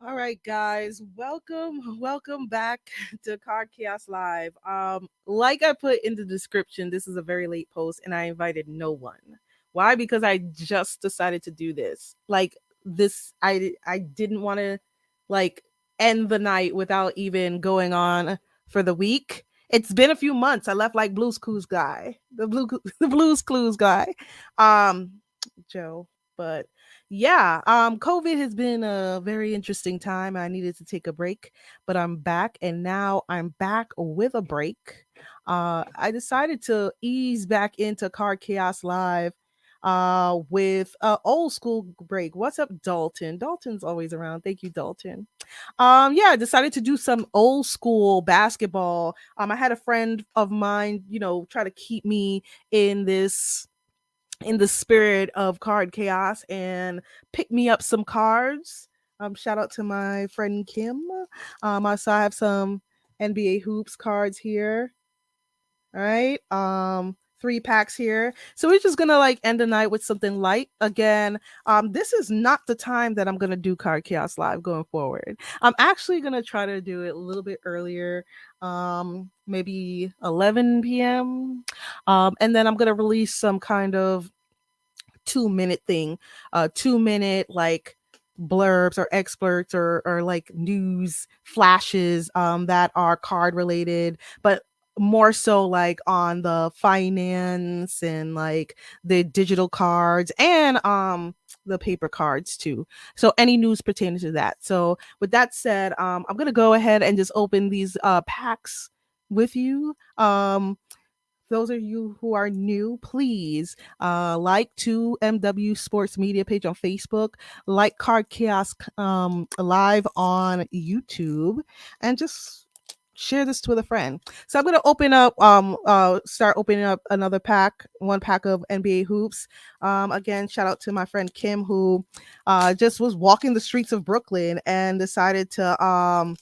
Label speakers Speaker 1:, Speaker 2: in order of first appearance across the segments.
Speaker 1: All right, guys, welcome back to Card Chaos Live. Like I put in the description, this is a very late post, and I invited no one. Why? Because I just decided to do this. Like this, I didn't want to like end the night without even going on for the week. It's been a few months. I left like Blues Clues guy, the Blues Clues guy, um, Joe, but yeah, COVID has been a very interesting time. I needed to take a break, but I'm back, and now I'm back with a break. I decided to ease back into Card Chaos Live with a old school break. What's up, Dalton? Dalton's always around. Thank you, Dalton. Yeah, I decided to do some old school basketball. I had a friend of mine, try to keep me in this in the spirit of card chaos and pick me up some cards. Shout out to my friend Kim. So I have some NBA hoops cards here. All right. 3 packs here. So we're just gonna like end the night with something light. Again, this is not the time that I'm gonna do Card Chaos Live going forward. I'm actually gonna try to do it a little bit earlier, maybe 11 p.m. And then I'm gonna release some kind of 2 minute thing, 2 minute like blurbs or experts or like news flashes that are card related, but more so like on the finance and like the digital cards and the paper cards too. So any news pertaining to that. So with that said, I'm gonna go ahead and just open these packs with you. Those of you who are new, please like 2MW Sports Media page on Facebook, like Card Chaos live on YouTube, and just share this with a friend. So I'm gonna start opening up another pack, 1 pack of NBA hoops. Again, shout out to my friend Kim who just was walking the streets of Brooklyn and decided to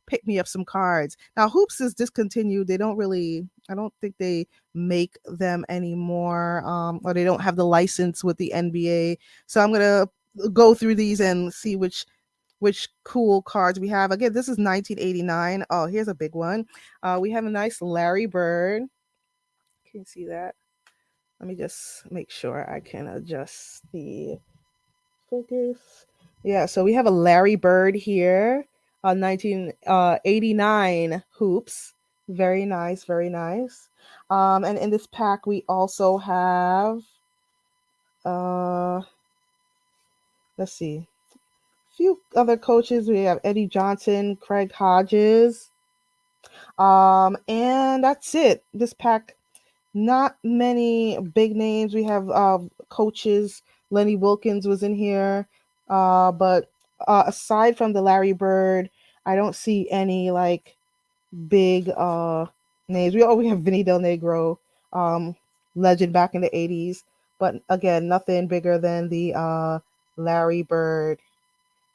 Speaker 1: pick me up some cards. Now hoops is discontinued. They don't really I don't think they make them anymore. Or they don't have the license with the NBA. So I'm gonna go through these and see which cool cards we have. Again, this is 1989. Oh, here's a big one. We have a nice Larry Bird. Can you see that? Let me just make sure I can adjust the focus. Yeah, so we have a Larry Bird here, 1989 hoops. Very nice, very nice. And in this pack, we also have, uh, let's see, a few other coaches. We have Eddie Johnson, Craig Hodges, and that's it. This pack, not many big names. We have coaches. Lenny Wilkins was in here, but aside from the Larry Bird, I don't see any like big names. We have Vinny Del Negro, um, legend back in the '80s, but again, nothing bigger than the Larry Bird.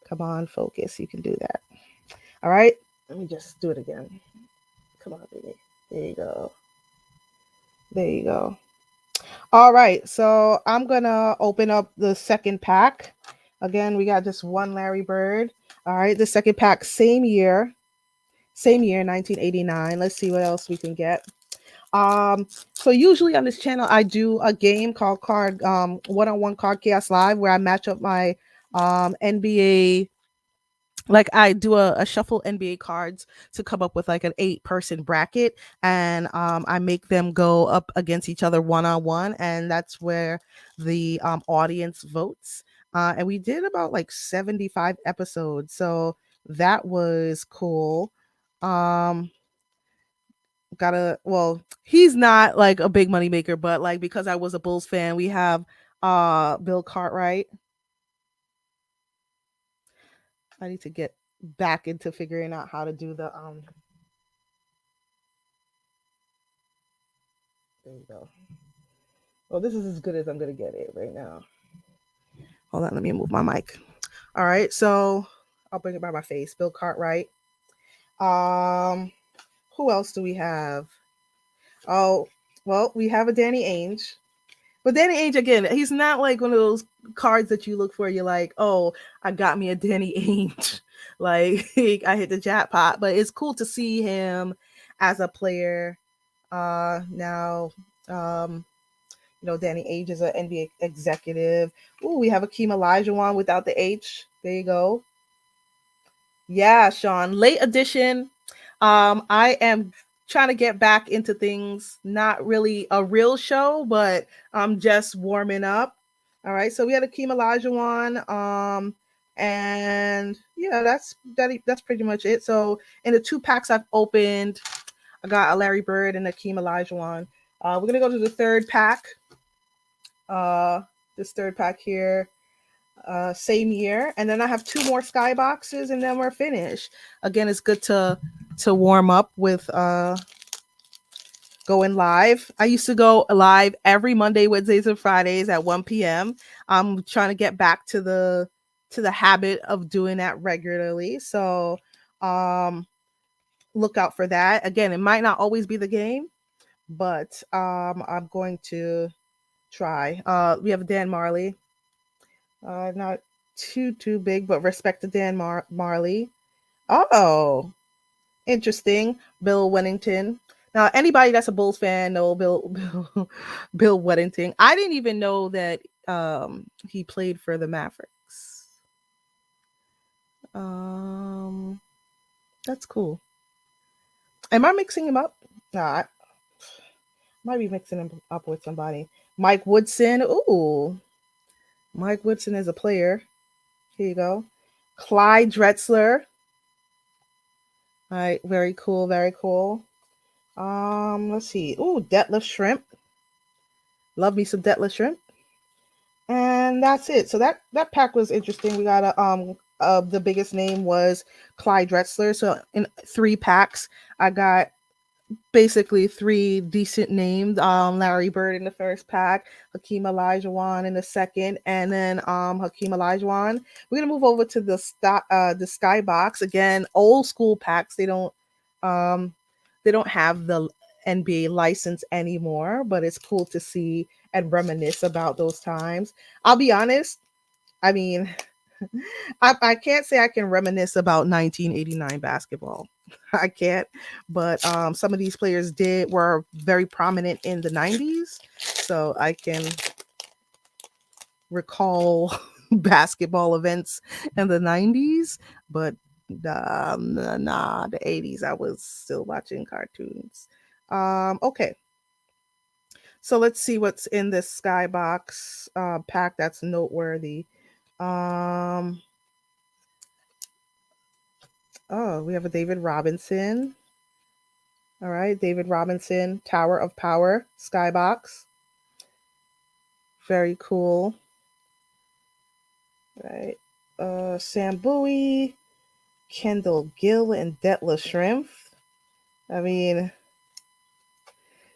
Speaker 1: Come on, focus. You can do that. All right. Let me just do it again. Come on, baby. There you go. There you go. All right, so I'm gonna open up the second pack. Again, we got just one Larry Bird. All right, the second pack, same year, 1989. Let's see what else we can get. So usually on this channel, I do a game called Card One-on-One Card Chaos Live, where I match up my NBA, like I do a shuffle NBA cards to come up with like an 8-person bracket, and I make them go up against each other one on one, and that's where the audience votes. And we did about like 75 episodes, so that was cool. Um, gotta well, he's not like a big money maker, but like because I was a Bulls fan, we have Bill Cartwright. I need to get back into figuring out how to do the there you go. Well, this is as good as I'm gonna get it right now. Hold on, let me move my mic. All right, so I'll bring it by my face. Bill Cartwright. Um, who else do we have? Oh, well, we have a Danny Ainge. But Danny Ainge again, he's not like one of those cards that you look for. You're like, oh, I got me a Danny Ainge. Like I hit the jackpot. But it's cool to see him as a player. Now, um, Danny Age is an NBA executive. Ooh, we have Akeem Olajuwon without the H. There you go. Yeah, Sean. Late edition. I am trying to get back into things. Not really a real show, but I'm just warming up. All right. So we had Akeem Olajuwon. And yeah, that's pretty much it. So in the two packs I've opened, I got a Larry Bird and Akeem Olajuwon. We're gonna go to the third pack. Uh, this third pack here. Same year, and then I have two more skyboxes, and then we're finished. Again, it's good to warm up with going live. I used to go live every Monday, Wednesdays, and Fridays at 1 p.m. I'm trying to get back to the habit of doing that regularly. So um look out for that. Again, it might not always be the game, but I'm going to try. We have Dan Marley. Not too big, but respect to Dan Marley. Oh, interesting. Bill Wennington. Now, anybody that's a Bulls fan know Bill Wennington. I didn't even know that he played for the Mavericks. Um, that's cool. Am I mixing him up? Nah, I might be mixing him up with somebody. Mike Woodson. Ooh, Mike Woodson is a player. Here you go. Clyde Drexler. All right, very cool, very cool. Let's see. Ooh, Detlef Shrimp. Love me some Detlef Shrimp. And that's it. So that pack was interesting. We got a the biggest name was Clyde Drexler. So in three packs, I got basically three decent names. Larry Bird in the first pack, Hakeem Olajuwon in the second, and then Hakeem Olajuwon. We're gonna move over to the Skybox again. Old school packs. Um they don't have the NBA license anymore, but it's cool to see and reminisce about those times. I'll be honest. I mean, I can't say I can reminisce about 1989 basketball. I can't, but some of these players were very prominent in the 90s, so I can recall basketball events in the 90s. But nah, the 80s I was still watching cartoons. Okay, so let's see what's in this Skybox pack that's noteworthy. Um, Oh, we have a David Robinson. All right, David Robinson, Tower of Power, Skybox. Very cool. All right. Sam Bowie, Kendall Gill, and Detlef Shrimp. I mean,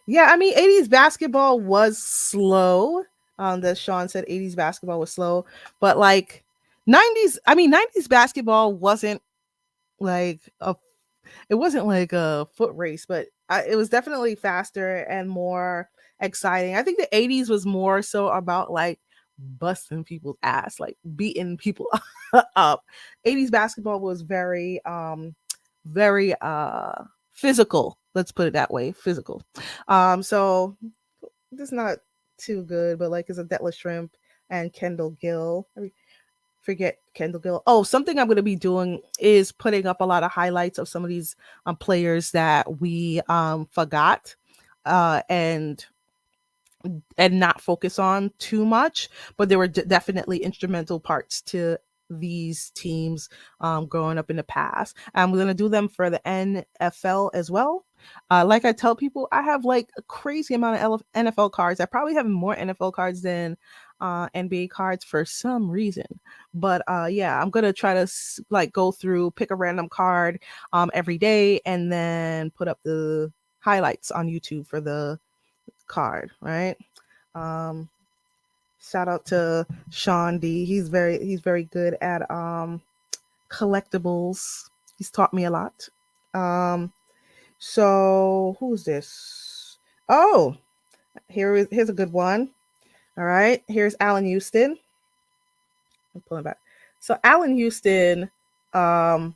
Speaker 1: yeah, I mean, 80s basketball was slow. That Sean said 80s basketball was slow, but like 90s basketball wasn't like a it wasn't like a foot race, but it was definitely faster and more exciting. I think the 80s was more so about like busting people's ass, like beating people up. 80s basketball was very physical. Let's put it that way, physical. So it's not too good, but like it's a Detlef Shrimp and Kendall Gill. Forget Kendall Gill. Oh, something I'm going to be doing is putting up a lot of highlights of some of these players that we forgot and not focus on too much, but there were definitely instrumental parts to these teams growing up in the past. And we're going to do them for the NFL as well. Like I tell people, I have like a crazy amount of NFL cards. I probably have more NFL cards than NBA cards for some reason. But yeah, I'm gonna try to like go through, pick a random card every day, and then put up the highlights on YouTube for the card. Right. Um, Shout out to Sean D. He's very good at collectibles. He's taught me a lot. Um, so who's this? Oh, here's a good one. All right, here's Allen Houston. I'm pulling back. So Allen Houston, Um,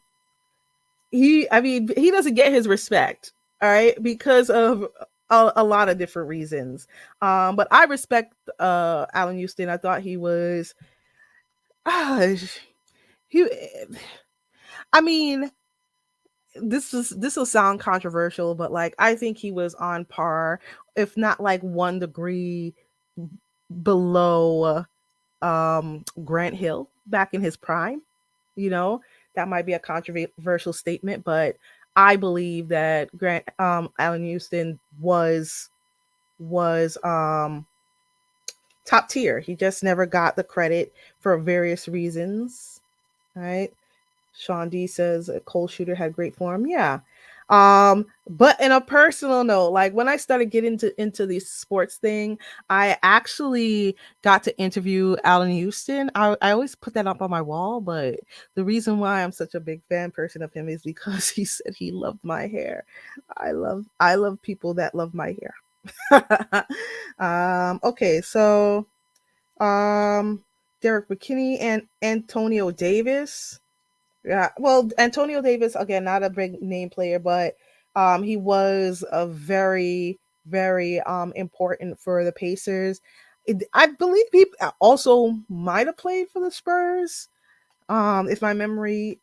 Speaker 1: I mean, he doesn't get his respect, all right, because of a lot of different reasons. But I respect Allen Houston. I thought he was, uh, he. I mean, this will sound controversial, but like I think he was on par, if not like 1 degree below Grant Hill back in his prime. You know, that might be a controversial statement, but I believe that Grant Allen Houston was top tier. He just never got the credit for various reasons, right? Sean D says a Cole Shooter had great form. Yeah. But in a personal note, like when I started getting into the sports thing, I actually got to interview Allen Houston. I always put that up on my wall, but the reason why I'm such a big fan person of him is because he said he loved my hair. I love people that love my hair. Okay, so Derek McKinney and Antonio Davis. Yeah, well, Antonio Davis again, not a big name player, but he was a very important for the Pacers. I believe he also might have played for the Spurs, if my memory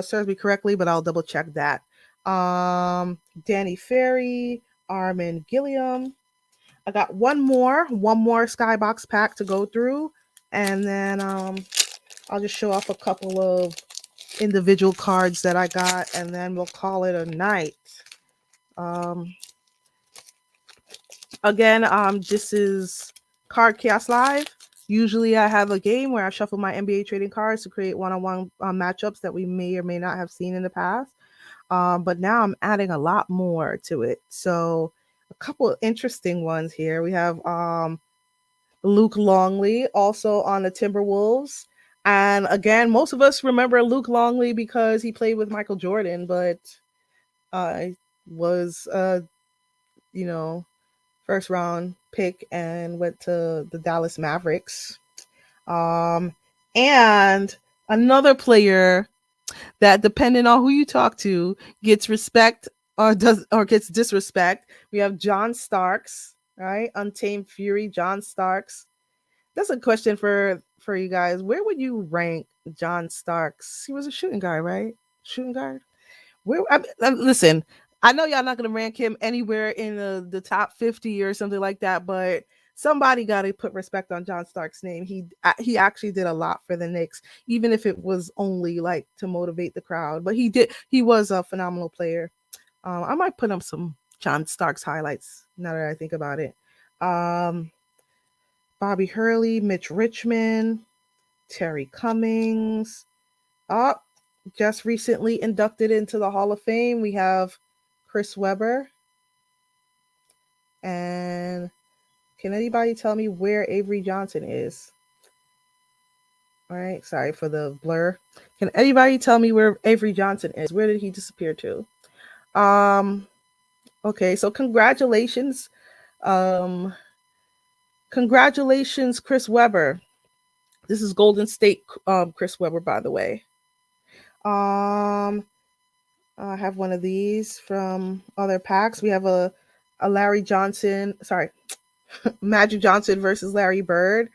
Speaker 1: serves me correctly, but I'll double check that. Danny Ferry, Armin Gilliam. I got one more Skybox pack to go through, and then I'll just show off a couple of individual cards that I got, and then we'll call it a night. Um, again, this is Card Chaos Live. Usually, I have a game where I shuffle my NBA trading cards to create one-on-one matchups that we may or may not have seen in the past. But now I'm adding a lot more to it. So, a couple of interesting ones here. We have Luke Longley, also on the Timberwolves. And again, most of us remember Luke Longley because he played with Michael Jordan, but was you know, first round pick and went to the Dallas Mavericks. Um, and another player that, depending on who you talk to, gets respect or gets disrespect. We have John Starks, right? Untamed Fury, John Starks. That's a question for you guys. Where would you rank John Starks? He was a shooting guard, right? Shooting guard. Listen, I know y'all not gonna rank him anywhere in the top 50 or something like that, but somebody got to put respect on John Stark's name. He actually did a lot for the Knicks, even if it was only like to motivate the crowd. But he did. He was a phenomenal player. I might put up some John Stark's highlights now that I think about it. Um, Bobby Hurley, Mitch Richmond, Terry Cummings. Oh, just recently inducted into the Hall of Fame. We have Chris Webber. And can anybody tell me where Avery Johnson is? All right, sorry for the blur. Can anybody tell me where Avery Johnson is? Where did he disappear to? Um, okay, so Um, congratulations, Chris Webber. This is Golden State Chris Webber, by the way. Um, I have one of these from other packs. We have a Larry Johnson, sorry, Magic Johnson versus Larry Bird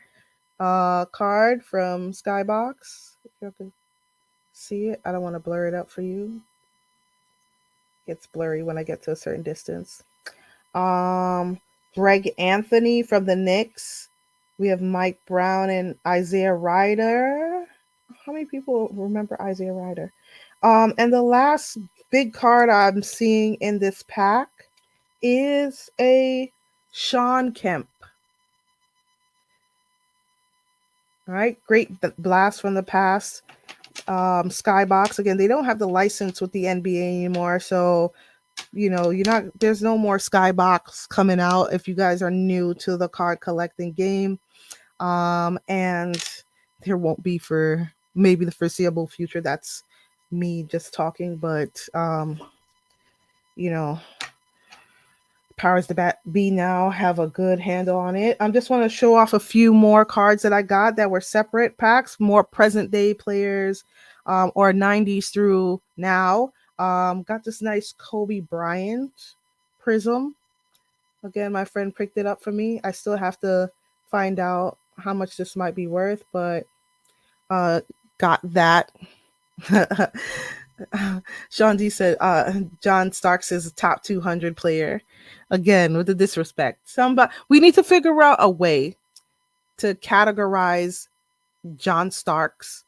Speaker 1: card from Skybox. If you can see it, I don't want to blur it up for you. It gets blurry when I get to a certain distance. Um, Greg Anthony from the Knicks. We have Mike Brown and Isaiah Ryder. How many people remember Isaiah Ryder? And the last big card I'm seeing in this pack is a Sean Kemp. All right, great blast from the past. Skybox again. They don't have the license with the NBA anymore, so you're not. There's no more Skybox coming out if you guys are new to the card collecting game. And there won't be for maybe the foreseeable future. That's me just talking, but you know, powers that be now have a good handle on it. I just want to show off a few more cards that I got that were separate packs, more present day players. or 90s through now. Got this nice Kobe Bryant prism. Again, my friend picked it up for me. I still have to find out how much this might be worth, but uh, got that. Sean D said John Starks is a top 200 player. Again, with the disrespect. Somebody, we need to figure out a way to categorize John Starks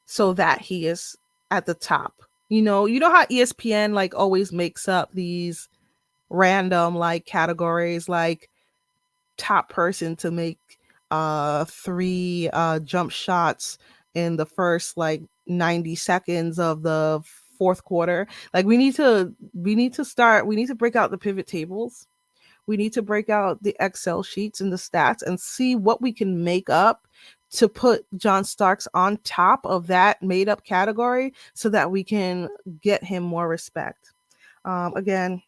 Speaker 1: so that he is at the top. You know how ESPN like always makes up these random like categories like top person to make three jump shots in the first like 90 seconds of the fourth quarter. Like we need to break out the pivot tables. We need to break out the Excel sheets and the stats and see what we can make up to put John Starks on top of that made up category so that we can get him more respect. Again,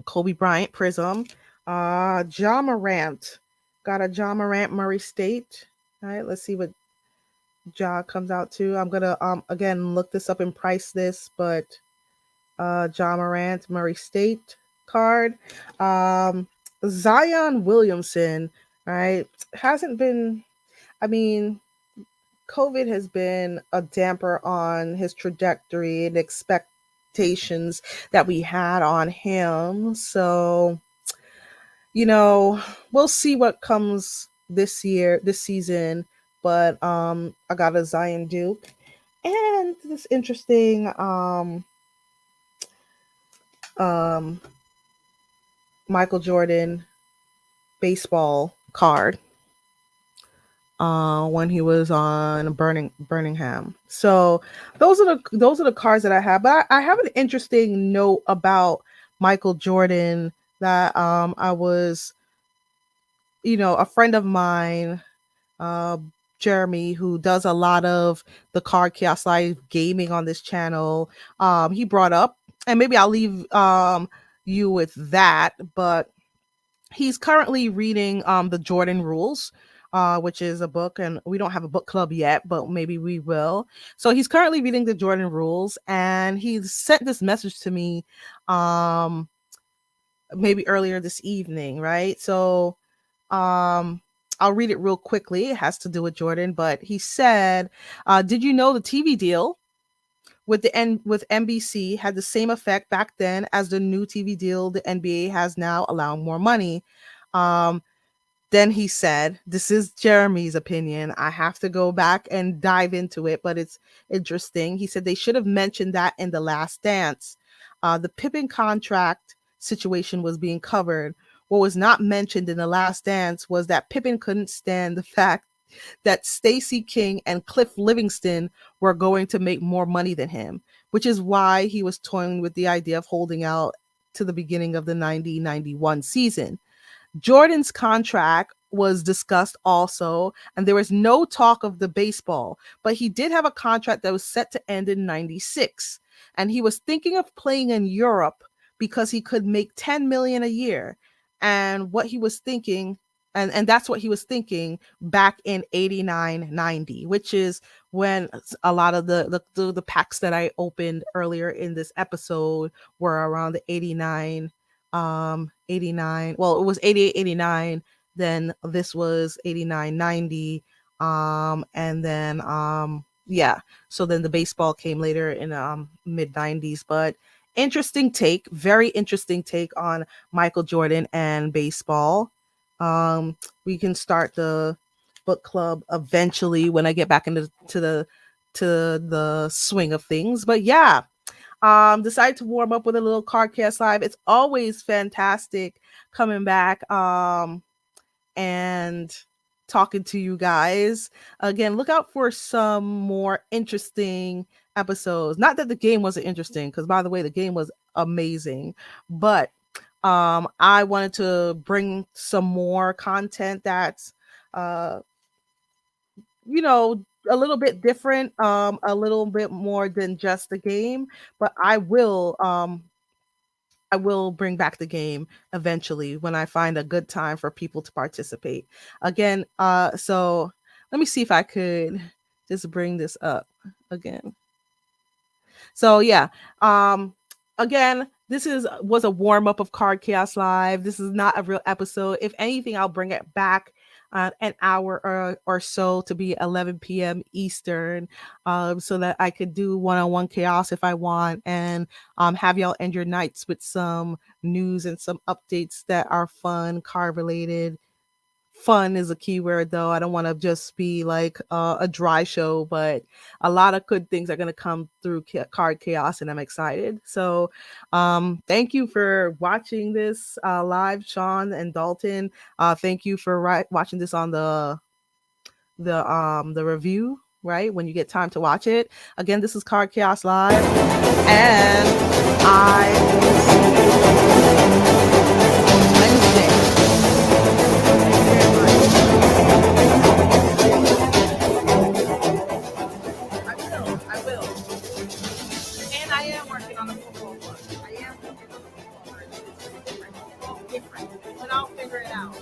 Speaker 1: Kobe Bryant Prism. John Morant. Got a John Morant Murray State. All right, let's see what Ja comes out to. I'm gonna again look this up and price this, but John Morant Murray State card. Um Zion Williamson, right? Hasn't been, I mean, COVID has been a damper on his trajectory and expectations that we had on him. So, you know, we'll see what comes this season. But I got a Zion Duke and this interesting um Michael Jordan baseball card when he was on Birmingham. So those are the cards that I have. But I have an interesting note about Michael Jordan that I was, a friend of mine, uh, Jeremy, who does a lot of the Card Chaos Live gaming on this channel. He brought up, and maybe I'll leave you with that, but he's currently reading the Jordan Rules, which is a book, and we don't have a book club yet, but maybe we will. So he's currently reading the Jordan Rules, and he sent this message to me um, maybe earlier this evening, right? So um, I'll read it real quickly. It has to do with Jordan, but he said, "Did you know the TV deal with NBC had the same effect back then as the new TV deal the NBA has now, allowing more money?" Um, then he said, "This is Jeremy's opinion. I have to go back and dive into it, but it's interesting." He said they should have mentioned that in The Last Dance. The Pippen contract situation was being covered. What was not mentioned in The Last Dance was that Pippen couldn't stand the fact that Stacey King and Cliff Livingston were going to make more money than him, which is why he was toying with the idea of holding out to the beginning of the 90-91 season. Jordan's contract was discussed also, and there was no talk of the baseball, but he did have a contract that was set to end in 96. And he was thinking of playing in Europe because he could make 10 million a year. And what he was thinking, and that's what he was thinking back in 89, 90, which is when a lot of the packs that I opened earlier in this episode were around the 89, well, it was 88, 89, then this was 89, 90, and then yeah, so then the baseball came later in mid 90s. But interesting take, very interesting take on Michael Jordan and baseball. We can start the book club eventually when I get back into to the swing of things. But yeah, decided to warm up with a little Cardcast Live. It's always fantastic coming back and talking to you guys. Again, look out for some more interesting episodes. Not that the game wasn't interesting, because by the way, the game was amazing, but I wanted to bring some more content that's uh a little bit different, a little bit more than just the game. But I will bring back the game eventually when I find a good time for people to participate. Again, so let me see if I could just bring this up again. So yeah, um, again, this is was a warm up of Card Chaos Live. This is not a real episode. If anything, I'll bring it back an hour or so to be 11 p.m. Eastern, so that I could do one-on-one chaos if I want, and have y'all end your nights with some news and some updates that are fun, card related. Fun is a keyword though. I don't want to just be like a dry show, but a lot of good things are going to come through Card Chaos, and I'm excited. So thank you for watching this live, Sean and Dalton. Thank you for watching this on the review, right, when you get time to watch it. Again, this is Card Chaos Live, and I will see you Wednesday. I will. And I am working on a football one. I am working on a football one. It's different. But I'll figure it out.